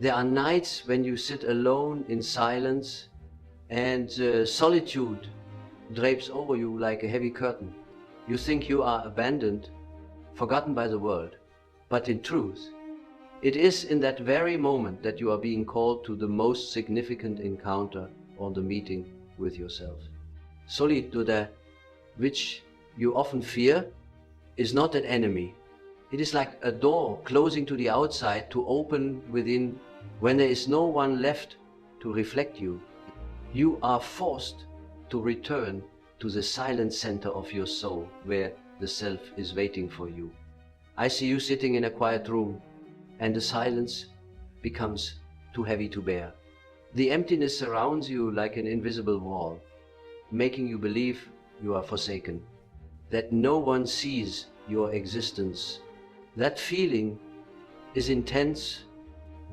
There are nights when you sit alone in silence and solitude drapes over you like a heavy curtain. You think you are abandoned, forgotten by the world. But in truth, it is in that very moment that you are being called to the most significant encounter or the meeting with yourself. Solitude, which you often fear, is not an enemy. It is like a door closing to the outside to open within. When there is no one left to reflect you, you are forced to return to the silent center of your soul, where the self is waiting for you. I see you sitting in a quiet room, and the silence becomes too heavy to bear. The emptiness surrounds you like an invisible wall, making you believe you are forsaken, that no one sees your existence. That feeling is intense,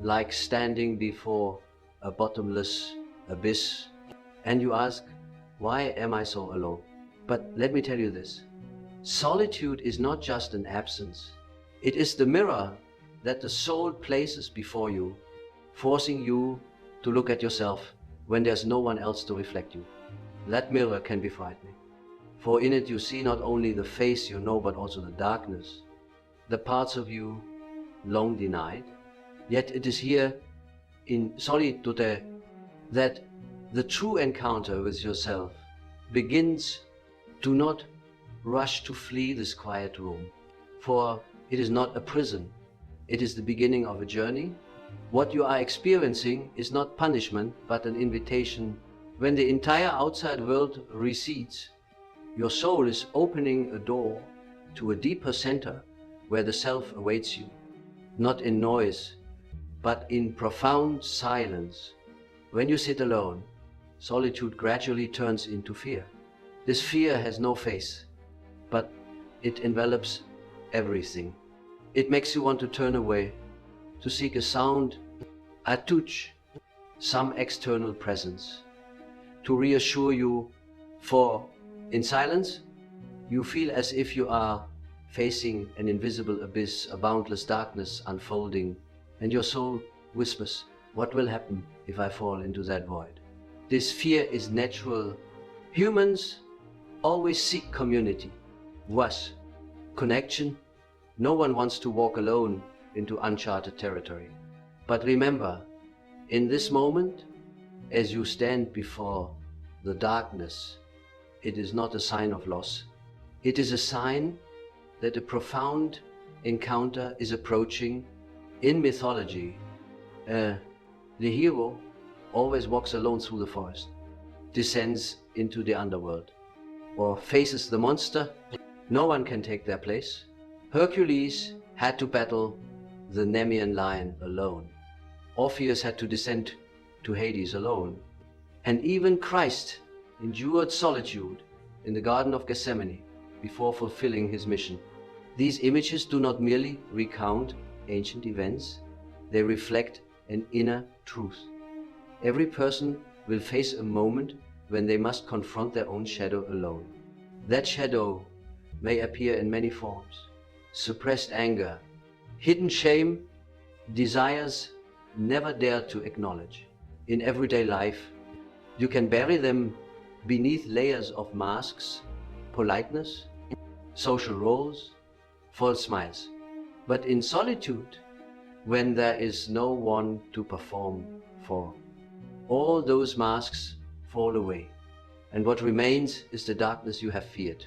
like standing before a bottomless abyss, and you ask, why am I so alone? But let me tell you this, solitude is not just an absence. It is the mirror that the soul places before you, forcing you to look at yourself when there's no one else to reflect you. That mirror can be frightening, for in it you see not only the face you know, but also the darkness, the parts of you long denied. Yet it is here in solitude that the true encounter with yourself begins. Do not rush to flee this quiet room, for it is not a prison. It is the beginning of a journey. What you are experiencing is not punishment, but an invitation. When the entire outside world recedes, your soul is opening a door to a deeper center where the self awaits you, not in noise, but in profound silence. When you sit alone, solitude gradually turns into fear. This fear has no face, but it envelops everything. It makes you want to turn away, to seek a sound, a touch, some external presence, to reassure you, for in silence, you feel as if you are facing an invisible abyss, a boundless darkness unfolding, and your soul whispers, what will happen if I fall into that void? This fear is natural. Humans always seek community, was connection. No one wants to walk alone into uncharted territory. But remember, in this moment, as you stand before the darkness, it is not a sign of loss. It is a sign that a profound encounter is approaching. In mythology, the hero always walks alone through the forest, descends into the underworld, or faces the monster. No one can take their place. Hercules had to battle the Nemean lion alone. Orpheus had to descend to Hades alone. And even Christ endured solitude in the Garden of Gethsemane before fulfilling his mission. These images do not merely recount ancient events, they reflect an inner truth. Every person will face a moment when they must confront their own shadow alone. That shadow may appear in many forms: suppressed anger, hidden shame, desires never dared to acknowledge. In everyday life, you can bury them beneath layers of masks, politeness, social roles, false smiles. But in solitude, when there is no one to perform for, all those masks fall away, and what remains is the darkness you have feared.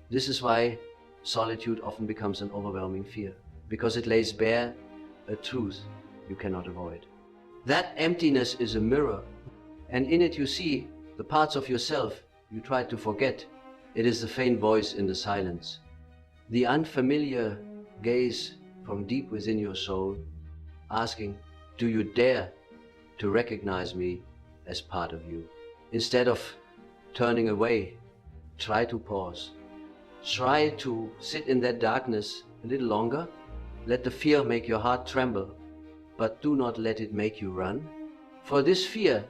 This is why solitude often becomes an overwhelming fear, because it lays bare a truth you cannot avoid. That emptiness is a mirror, and in it you see the parts of yourself you try to forget. It is the faint voice in the silence, the unfamiliar gaze from deep within your soul, asking, do you dare to recognize me as part of you? Instead of turning away, try to pause. Try to sit in that darkness a little longer. Let the fear make your heart tremble, but do not let it make you run. For this fear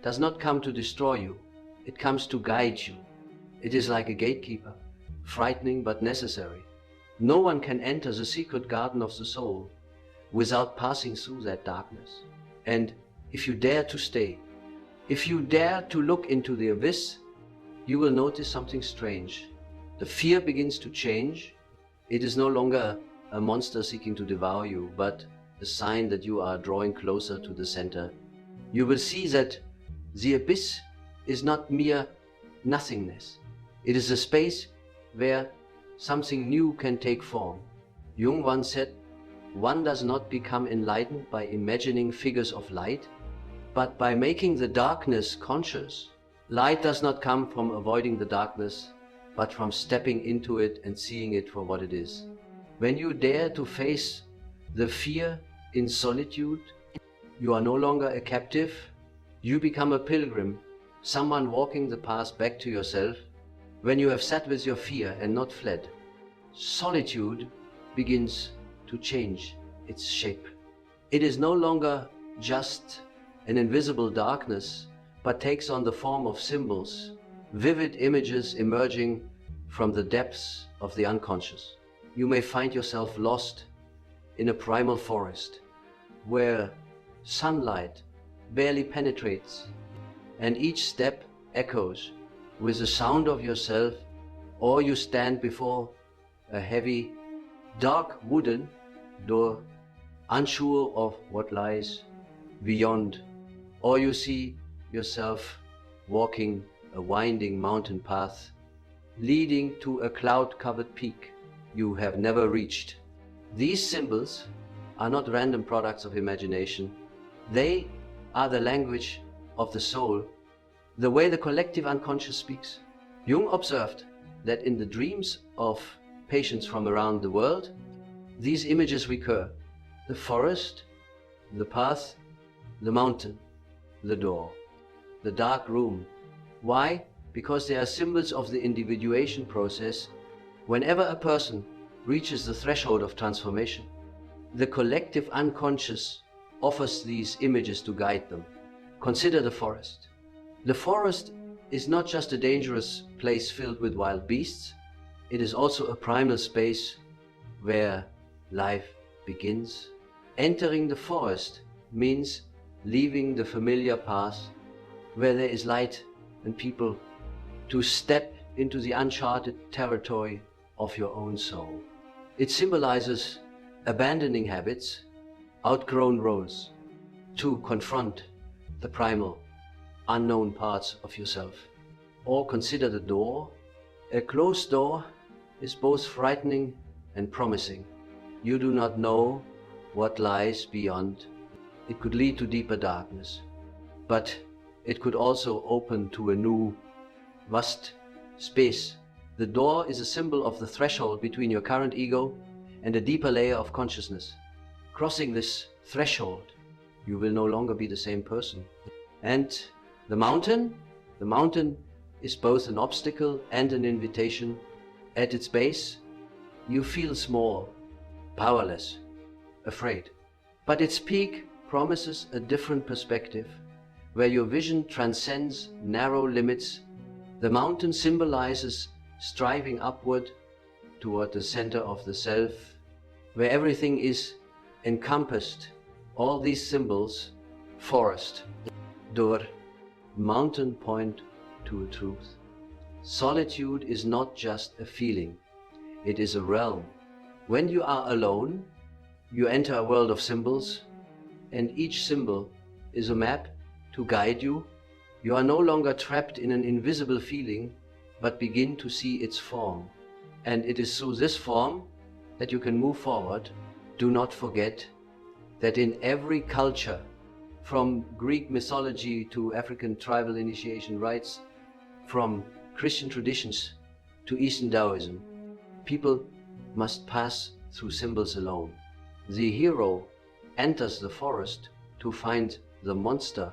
does not come to destroy you. It comes to guide you. It is like a gatekeeper, frightening but necessary. No one can enter the secret garden of the soul without passing through that darkness. And if you dare to stay, if you dare to look into the abyss, you will notice something strange. The fear begins to change. It is no longer a monster seeking to devour you, but a sign that you are drawing closer to the center. You will see that the abyss is not mere nothingness. It is a space where something new can take form. Jung once said, one does not become enlightened by imagining figures of light, but by making the darkness conscious. Light does not come from avoiding the darkness, but from stepping into it and seeing it for what it is. When you dare to face the fear in solitude, you are no longer a captive. You become a pilgrim, someone walking the path back to yourself. When you have sat with your fear and not fled, solitude begins to change its shape. It is no longer just an invisible darkness, but takes on the form of symbols, vivid images emerging from the depths of the unconscious. You may find yourself lost in a primal forest where sunlight barely penetrates, and each step echoes with the sound of yourself, or you stand before a heavy, dark wooden door, unsure of what lies beyond, or you see yourself walking a winding mountain path leading to a cloud-covered peak you have never reached. These symbols are not random products of imagination. They are the language of the soul, the way the collective unconscious speaks. Jung observed that in the dreams of patients from around the world, these images recur: the forest, the path, the mountain, the door, the dark room. Why? Because they are symbols of the individuation process. Whenever a person reaches the threshold of transformation, the collective unconscious offers these images to guide them. Consider the forest. The forest is not just a dangerous place filled with wild beasts. It is also a primal space where life begins. Entering the forest means leaving the familiar path where there is light and people, to step into the uncharted territory of your own soul. It symbolizes abandoning habits, outgrown roles, to confront the primal, unknown parts of yourself. Or consider the door. A closed door is both frightening and promising. You do not know what lies beyond. It could lead to deeper darkness, but it could also open to a new, vast space. The door is a symbol of the threshold between your current ego and a deeper layer of consciousness. Crossing this threshold, you will no longer be the same person. And the mountain is both an obstacle and an invitation. At its base, you feel small, powerless, afraid. But its peak promises a different perspective, where your vision transcends narrow limits. The mountain symbolizes striving upward toward the center of the self, where everything is encompassed. All these symbols, forest, door, mountain, point to a truth. Solitude is not just a feeling, it is a realm. When you are alone, you enter a world of symbols, and each symbol is a map to guide you. You are no longer trapped in an invisible feeling, but begin to see its form. And it is through this form that you can move forward. Do not forget that in every culture, from Greek mythology to African tribal initiation rites, from Christian traditions to Eastern Taoism, people must pass through symbols alone. The hero enters the forest to find the monster,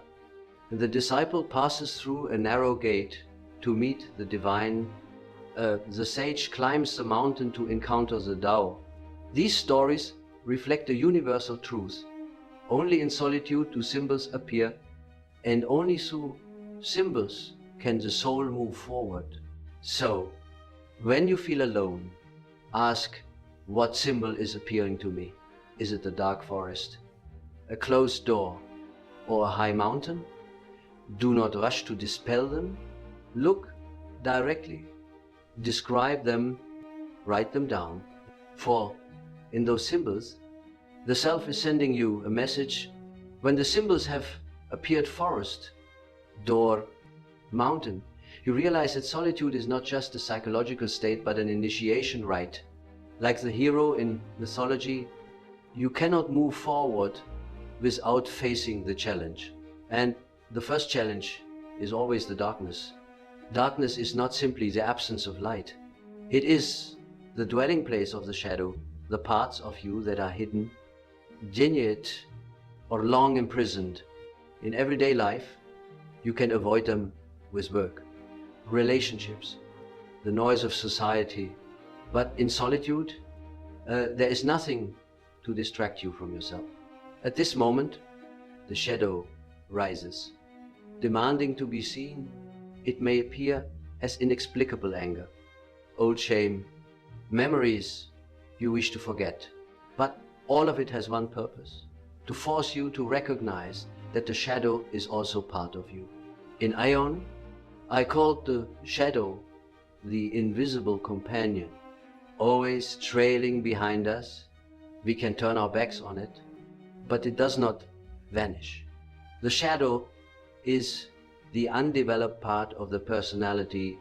and the disciple passes through a narrow gate to meet the divine. The sage climbs the mountain to encounter the Tao. These stories reflect a universal truth. Only in solitude do symbols appear, and only through symbols can the soul move forward. So, when you feel alone, ask, what symbol is appearing to me? Is it the dark forest, a closed door, or a high mountain. Do not rush to dispel them. Look directly. Describe them. Write them down. For in those symbols, the self is sending you a message. When the symbols have appeared, forest, door, mountain, you realize that solitude is not just a psychological state but an initiation rite. Like the hero in mythology, you cannot move forward without facing the challenge. And the first challenge is always the darkness. Darkness is not simply the absence of light. It is the dwelling place of the shadow, the parts of you that are hidden, genuine, or long imprisoned. In everyday life, you can avoid them with work, relationships, the noise of society. But in solitude, there is nothing to distract you from yourself. At this moment, the shadow rises. Demanding to be seen, it may appear as inexplicable anger, old shame, memories you wish to forget. But all of it has one purpose: to force you to recognize that the shadow is also part of you. In Ion, I called the shadow the invisible companion, always trailing behind us. We can turn our backs on it, but it does not vanish. The shadow is the undeveloped part of the personality,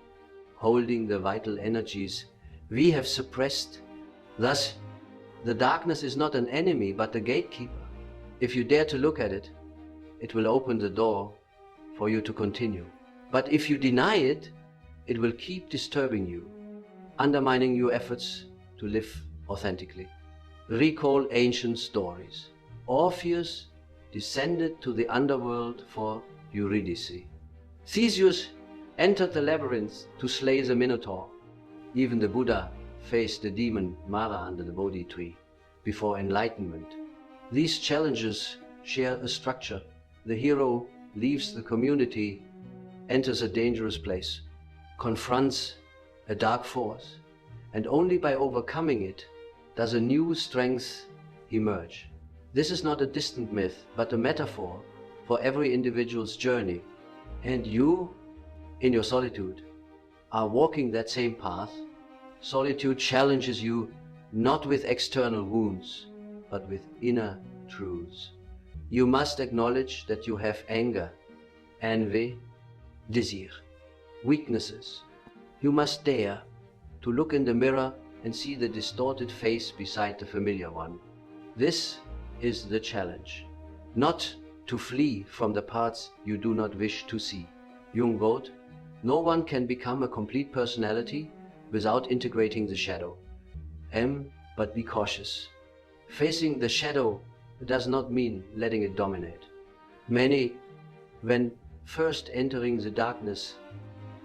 holding the vital energies we have suppressed. Thus, the darkness is not an enemy but a gatekeeper. If you dare to look at it, it will open the door for you to continue. But if you deny it, it will keep disturbing you, undermining your efforts to live authentically. Recall ancient stories. Orpheus descended to the underworld for Eurydice. Theseus entered the labyrinth to slay the Minotaur. Even the Buddha faced the demon Mara under the Bodhi tree before enlightenment. These challenges share a structure. The hero leaves the community, enters a dangerous place, confronts a dark force, and only by overcoming it does a new strength emerge. This is not a distant myth, but a metaphor for every individual's journey. And you, in your solitude, are walking that same path. Solitude challenges you not with external wounds, but with inner truths. You must acknowledge that you have anger, envy, desire, weaknesses. You must dare to look in the mirror and see the distorted face beside the familiar one. This is the challenge. Not to flee from the parts you do not wish to see. Jung wrote, "No one can become a complete personality without integrating the shadow. But be cautious. Facing the shadow does not mean letting it dominate. Many, when first entering the darkness,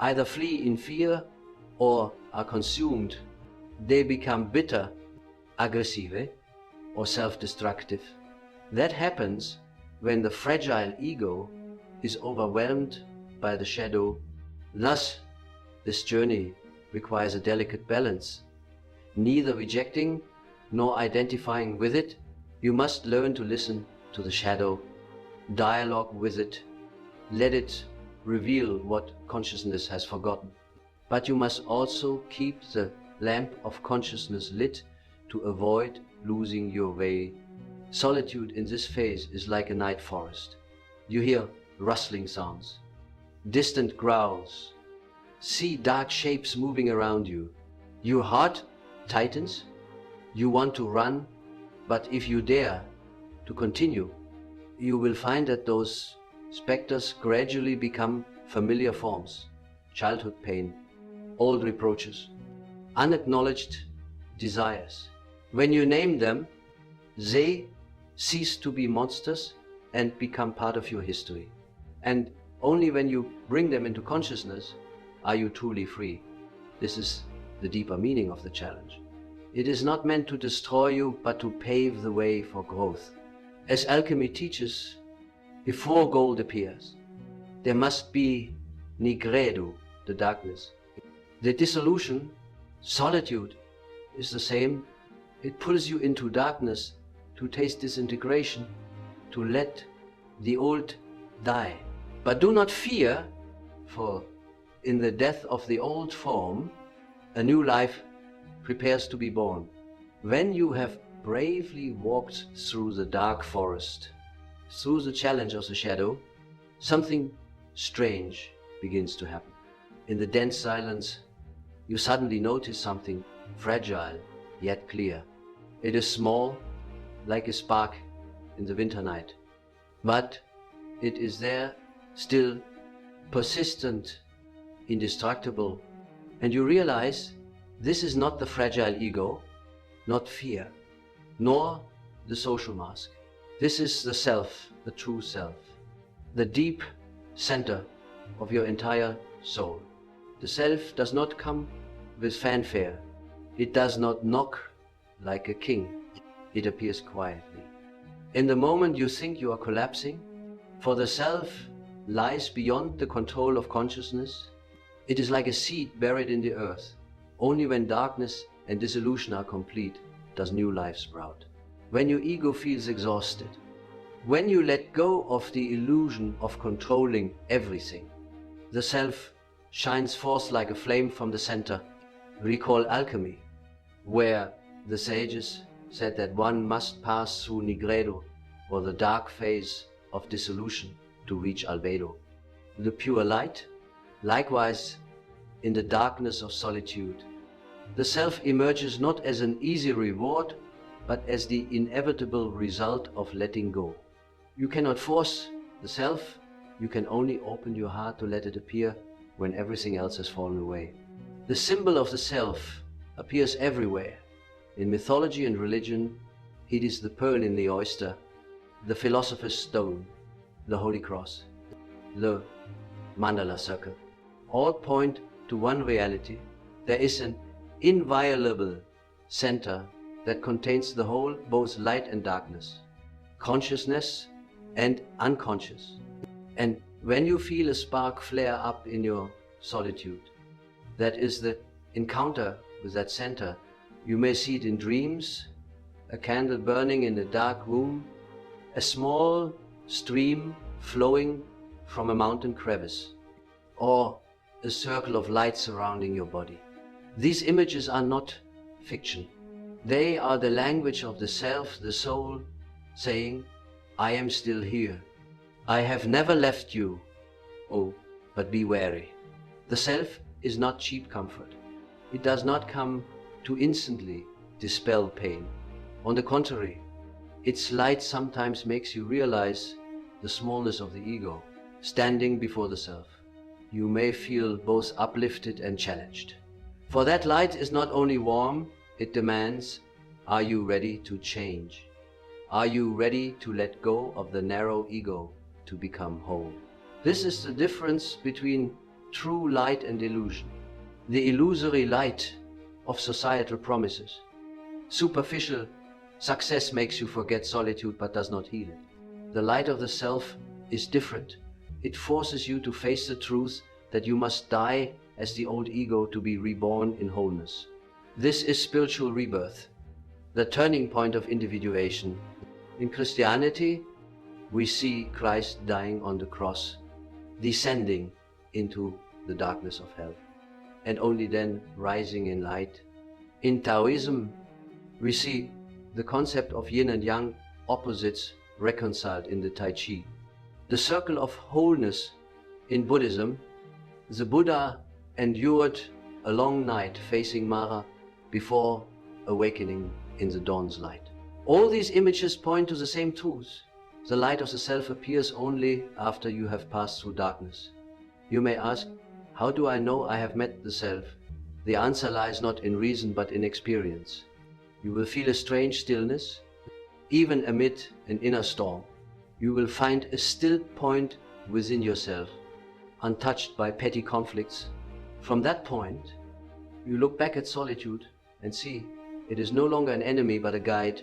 either flee in fear or are consumed. They become bitter, aggressive, or self-destructive. That happens when the fragile ego is overwhelmed by the shadow. Thus, this journey requires a delicate balance, neither rejecting nor identifying with it. You must learn to listen to the shadow, dialogue with it, let it reveal what consciousness has forgotten. But you must also keep the lamp of consciousness lit to avoid losing your way. Solitude in this phase is like a night forest. You hear rustling sounds, distant growls, see dark shapes moving around you. Your heart tightens, you want to run, but if you dare to continue, you will find that those specters gradually become familiar forms: childhood pain, old reproaches, unacknowledged desires. When you name them, they cease to be monsters and become part of your history. And only when you bring them into consciousness are you truly free. This is the deeper meaning of the challenge. It is not meant to destroy you, but to pave the way for growth. As alchemy teaches, before gold appears, there must be nigredo, the darkness. The dissolution, solitude, is the same. It pulls you into darkness to taste disintegration, to let The old die. But do not fear, for in the death of the old form, a new life prepares to be born. When you have bravely walked through the dark forest, through the challenge of the shadow, something strange begins to happen. In the dense silence, you suddenly notice something fragile yet clear. It is small, like a spark in the winter night, but it is there, still persistent, indestructible, and you realize this is not the fragile ego, not fear, nor the social mask. This is the self, the true self, the deep center of your entire soul. The self does not come with fanfare. It does not knock like a king. It appears quietly. In the moment you think you are collapsing, for the self lies beyond the control of consciousness, it is like a seed buried in the earth. Only when darkness and dissolution are complete does new life sprout. When your ego feels exhausted, when you let go of the illusion of controlling everything, the self shines forth like a flame from the center. Recall alchemy, where the sages said that one must pass through nigredo, or the dark phase of dissolution, to reach albedo, the pure light. Likewise, in the darkness of solitude, the self emerges not as an easy reward, but as the inevitable result of letting go. You cannot force the self, you can only open your heart to let it appear when everything else has fallen away. The symbol of the self appears everywhere. In mythology and religion, it is the pearl in the oyster, the philosopher's stone, the holy cross, the mandala circle. All point to one reality. There is an inviolable center that contains the whole, both light and darkness, consciousness and unconscious. And when you feel a spark flare up in your solitude, that is the encounter with that center. You may see it in dreams, a candle burning in a dark room, a small stream flowing from a mountain crevice, or a circle of light surrounding your body. These images are not fiction. They are the language of the self, the soul, saying, I am still here. I have never left you. Oh, but be wary. The self is not cheap comfort. It does not come to instantly dispel pain. On the contrary, its light sometimes makes you realize the smallness of the ego standing before the self. You may feel both uplifted and challenged. For that light is not only warm, it demands, are you ready to change? Are you ready to let go of the narrow ego to become whole? This is the difference between true light and illusion. The illusory light of societal promises. Superficial success makes you forget solitude but does not heal it. The light of the self is different. It forces you to face the truth that you must die as the old ego to be reborn in wholeness. This is spiritual rebirth, the turning point of individuation. In Christianity, we see Christ dying on the cross, descending into the darkness of hell, and only then rising in light. In Taoism, we see the concept of yin and yang, opposites, reconciled in the Tai Chi. The circle of wholeness in Buddhism, the Buddha endured a long night facing Mara before awakening in the dawn's light. All these images point to the same truth. The light of the self appears only after you have passed through darkness. You may ask, how do I know I have met the self? The answer lies not in reason but in experience. You will feel a strange stillness, even amid an inner storm. You will find a still point within yourself, untouched by petty conflicts. From that point, you look back at solitude and see it is no longer an enemy but a guide.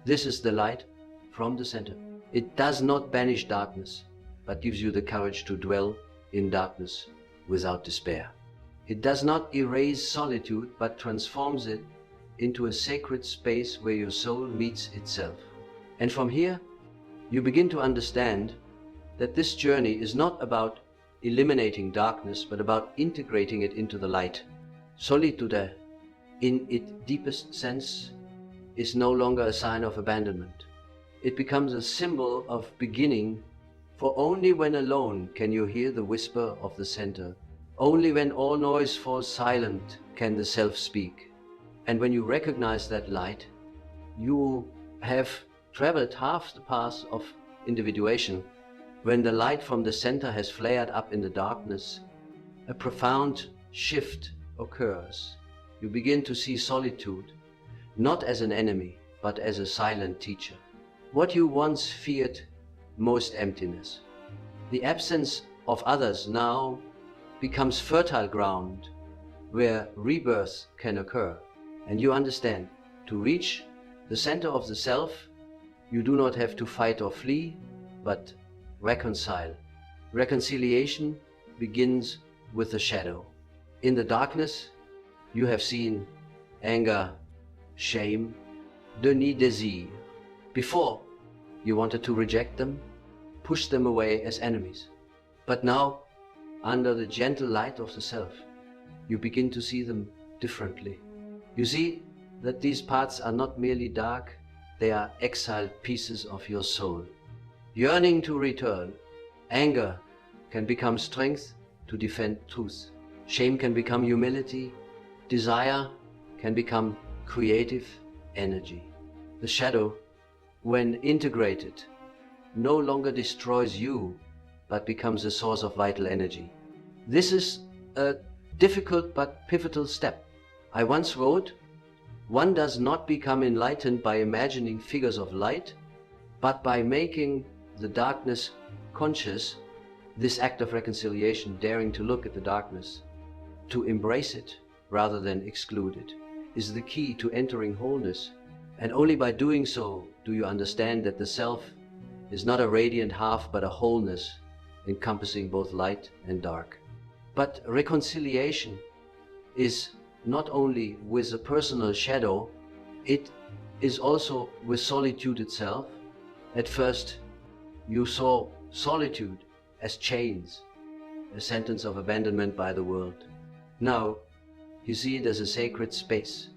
This is the light from the center. It does not banish darkness, but gives you the courage to dwell in darkness without despair. It does not erase solitude, but transforms it into a sacred space where your soul meets itself. And from here, you begin to understand that this journey is not about eliminating darkness, but about integrating it into the light. Solitude, in its deepest sense, is no longer a sign of abandonment. It becomes a symbol of beginning, for only when alone can you hear the whisper of the center. Only when all noise falls silent can the self speak. And when you recognize that light, you have traveled half the path of individuation. When the light from the center has flared up in the darkness, a profound shift occurs. You begin to see solitude, not as an enemy, but as a silent teacher. What you once feared most, emptiness. The absence of others now becomes fertile ground where rebirth can occur. And you understand, to reach the center of the self, you do not have to fight or flee, but reconcile. Reconciliation begins with the shadow. In the darkness, you have seen anger, shame, déni désir. Before, you wanted to reject them, push them away as enemies. But now, under the gentle light of the self, you begin to see them differently. You see that these parts are not merely dark, they are exiled pieces of your soul. Yearning to return, anger can become strength to defend truth. Shame can become humility. Desire can become creative energy. The shadow, when integrated, no longer destroys you, but becomes a source of vital energy. This is a difficult but pivotal step. I once wrote, one does not become enlightened by imagining figures of light, but by making the darkness conscious. This act of reconciliation, daring to look at the darkness, to embrace it rather than exclude it, is the key to entering wholeness. And only by doing so do you understand that the self is not a radiant half, but a wholeness encompassing both light and dark. But reconciliation is not only with a personal shadow, it is also with solitude itself. At first, you saw solitude as chains, a sentence of abandonment by the world. Now, you see it as a sacred space,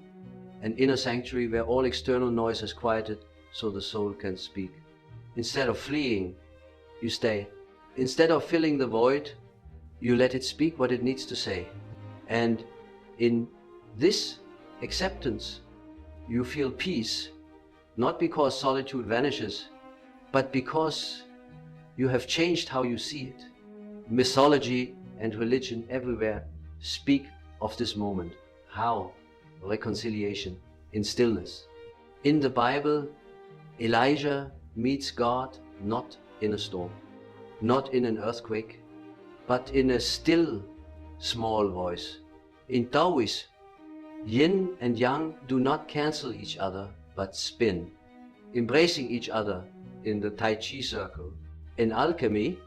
an inner sanctuary where all external noise is quieted so the soul can speak. Instead of fleeing, you stay. Instead of filling the void, you let it speak what it needs to say. And in this acceptance, you feel peace, not because solitude vanishes, but because you have changed how you see it. Mythology and religion everywhere speak of this moment. How? Reconciliation in stillness. In the Bible, Elijah meets God not in a storm, not in an earthquake, but in a still, small voice. In Taoism, yin and yang do not cancel each other, but spin, embracing each other in the Tai Chi circle. In alchemy,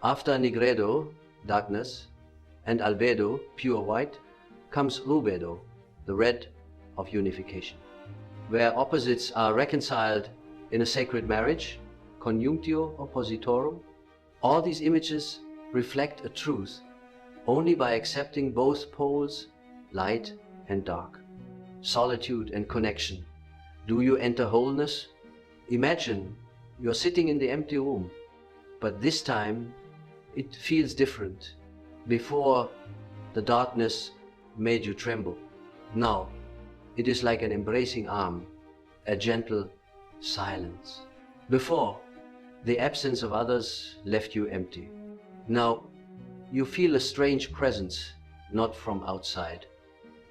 after nigredo, darkness, and albedo, pure white, comes rubedo, the red of unification. Where opposites are reconciled in a sacred marriage, conjunctio oppositorum, all these images reflect a truth only by accepting both poles, light and dark, solitude and connection. Do you enter wholeness? Imagine you're sitting in the empty room, but this time it feels different. Before, the darkness made you tremble. Now, it is like an embracing arm, a gentle silence. Before, the absence of others left you empty. Now, you feel a strange presence, not from outside,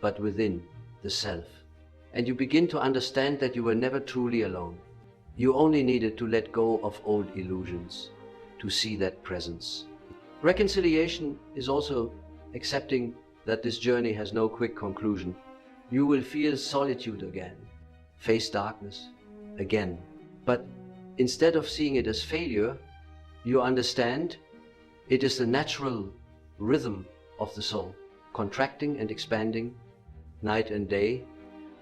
but within the self. And you begin to understand that you were never truly alone. You only needed to let go of old illusions to see that presence. Reconciliation is also accepting that this journey has no quick conclusion. You will feel solitude again, face darkness again. But instead of seeing it as failure, you understand it is the natural rhythm of the soul, contracting and expanding, night and day,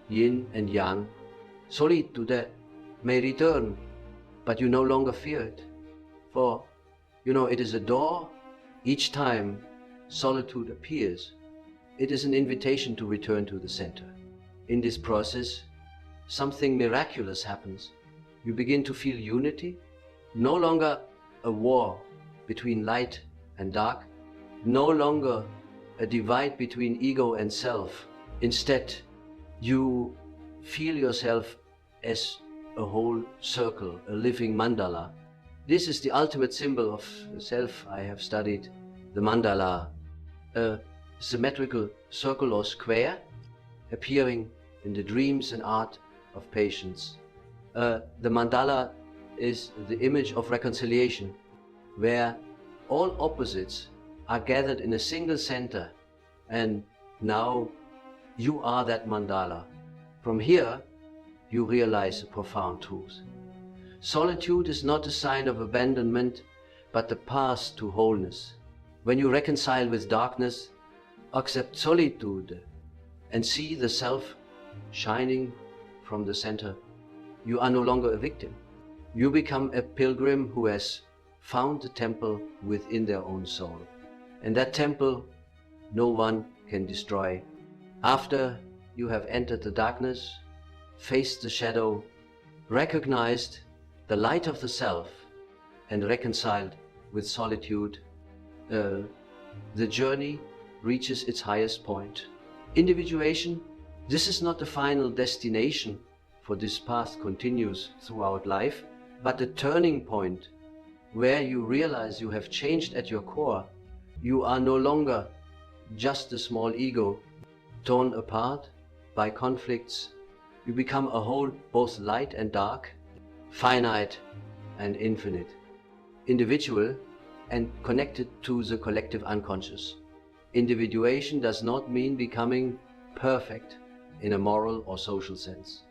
yin and yang. Solitude may return, but you no longer fear it, for You know, it is a door. Each time solitude appears, it is an invitation to return to the center. In this process, something miraculous happens. You begin to feel unity, no longer a war between light and dark, no longer a divide between ego and self. Instead, you feel yourself as a whole circle, a living mandala. This is the ultimate symbol of self. I have studied the mandala, a symmetrical circle or square appearing in the dreams and art of patience. The mandala is the image of reconciliation, where all opposites are gathered in a single center, and now you are that mandala. From here, you realize a profound truth. Solitude is not a sign of abandonment, but the path to wholeness. When you reconcile with darkness, accept solitude, and see the self shining from the center, you are no longer a victim. You become a pilgrim who has found the temple within their own soul. And that temple no one can destroy. After you have entered the darkness, faced the shadow, recognized the light of the self, and reconciled with solitude, the journey reaches its highest point. Individuation, this is not the final destination, for this path continues throughout life, but the turning point where you realize you have changed at your core. You are no longer just a small ego torn apart by conflicts. You become a whole, both light and dark, finite and infinite, individual and connected to the collective unconscious. Individuation does not mean becoming perfect in a moral or social sense.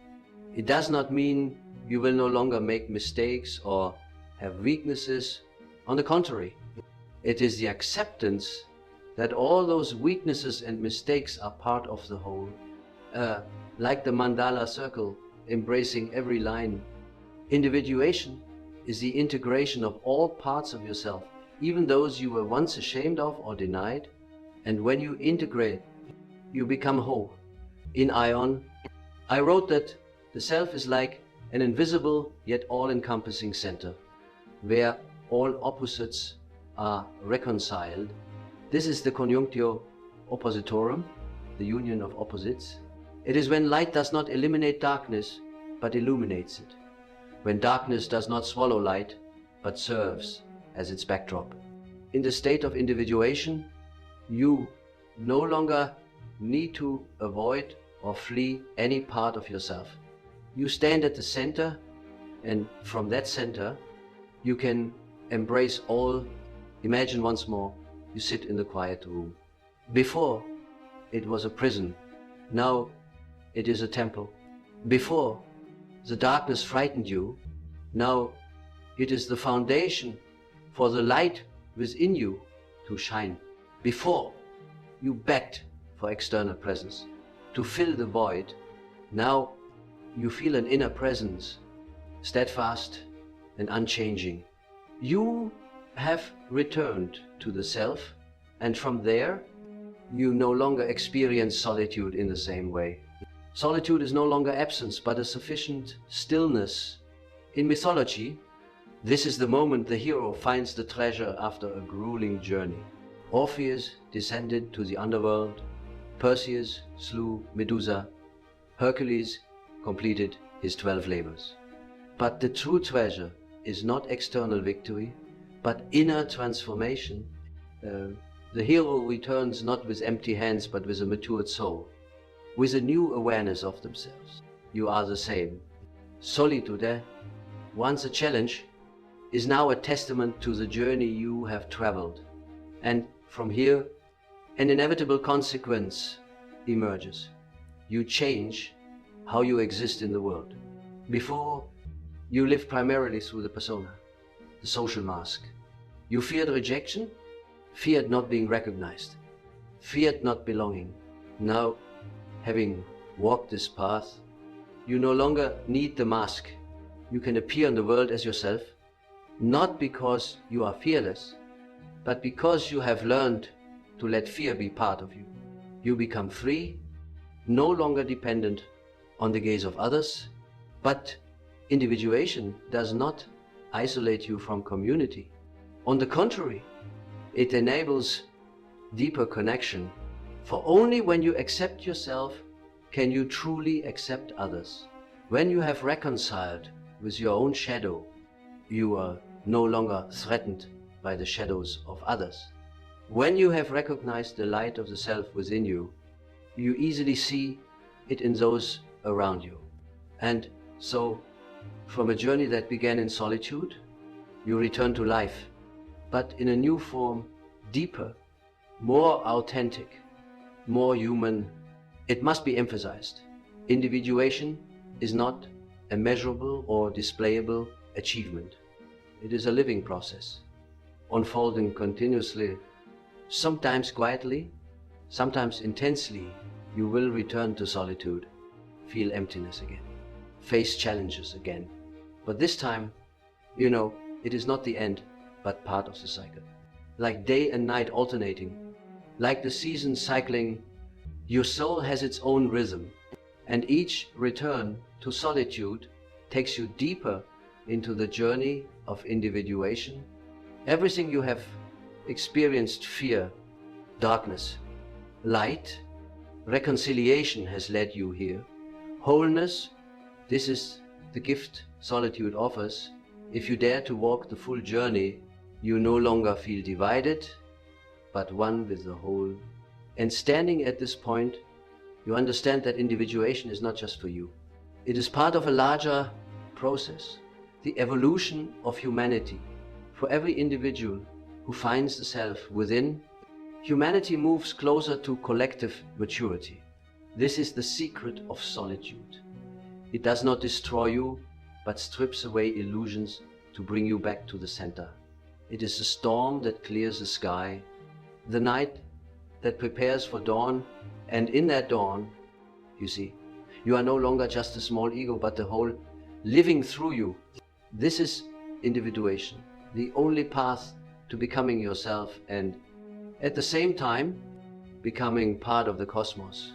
It does not mean you will no longer make mistakes or have weaknesses. On the contrary, it is the acceptance that all those weaknesses and mistakes are part of the whole. Like the mandala circle, embracing every line. Individuation is the integration of all parts of yourself, even those you were once ashamed of or denied. And when you integrate, you become whole. In Ion, I wrote that the self is like an invisible yet all-encompassing center, where all opposites are reconciled. This is the conjunctio oppositorum, the union of opposites. It is when light does not eliminate darkness, but illuminates it. When darkness does not swallow light, but serves as its backdrop. In the state of individuation, you no longer need to avoid or flee any part of yourself. You stand at the center, and from that center, you can embrace all. Imagine once more, you sit in the quiet room. Before, it was a prison. Now, it is a temple. Before, the darkness frightened you. Now, it is the foundation for the light within you to shine. Before, you begged for external presence to fill the void. Now, you feel an inner presence, steadfast and unchanging. You have returned to the self, and from there, you no longer experience solitude in the same way. Solitude is no longer absence, but a sufficient stillness. In mythology, this is the moment the hero finds the treasure after a grueling journey. Orpheus descended to the underworld, Perseus slew Medusa, Hercules completed his 12 labors. But the true treasure is not external victory, but inner transformation. The hero returns not with empty hands, but with a matured soul, with a new awareness of themselves. You are the same. Solitude, once a challenge, is now a testament to the journey you have traveled. And from here, an inevitable consequence emerges. You change how you exist in the world. Before, you lived primarily through the persona, the social mask. You feared rejection, feared not being recognized, feared not belonging. Now, having walked this path, you no longer need the mask. You can appear in the world as yourself, not because you are fearless, but because you have learned to let fear be part of you. You become free, no longer dependent on the gaze of others, but individuation does not isolate you from community. On the contrary, it enables deeper connection, for only when you accept yourself can you truly accept others. When you have reconciled with your own shadow, you are no longer threatened by the shadows of others. When you have recognized the light of the self within you, you easily see it in those around you. And so, from a journey that began in solitude, you return to life, but in a new form, deeper, more authentic, more human. It must be emphasized, individuation is not a measurable or displayable achievement. It is a living process, unfolding continuously, sometimes quietly, sometimes intensely. You will return to solitude, feel emptiness again, face challenges again. But this time, you know, it is not the end, but part of the cycle. Like day and night alternating, like the seasons cycling, your soul has its own rhythm, and each return to solitude takes you deeper into the journey of individuation. Everything you have experienced, fear, darkness, light, reconciliation has led you here. Wholeness, this is the gift solitude offers. If you dare to walk the full journey, you no longer feel divided, but one with the whole. And standing at this point, you understand that individuation is not just for you. It is part of a larger process, the evolution of humanity. For every individual who finds the self within, humanity moves closer to collective maturity. This is the secret of solitude. It does not destroy you, but strips away illusions to bring you back to the center. It is the storm that clears the sky, the night that prepares for dawn, and in that dawn, you see, you are no longer just a small ego, but the whole living through you. This is individuation, the only path to becoming yourself and at the same time becoming part of the cosmos.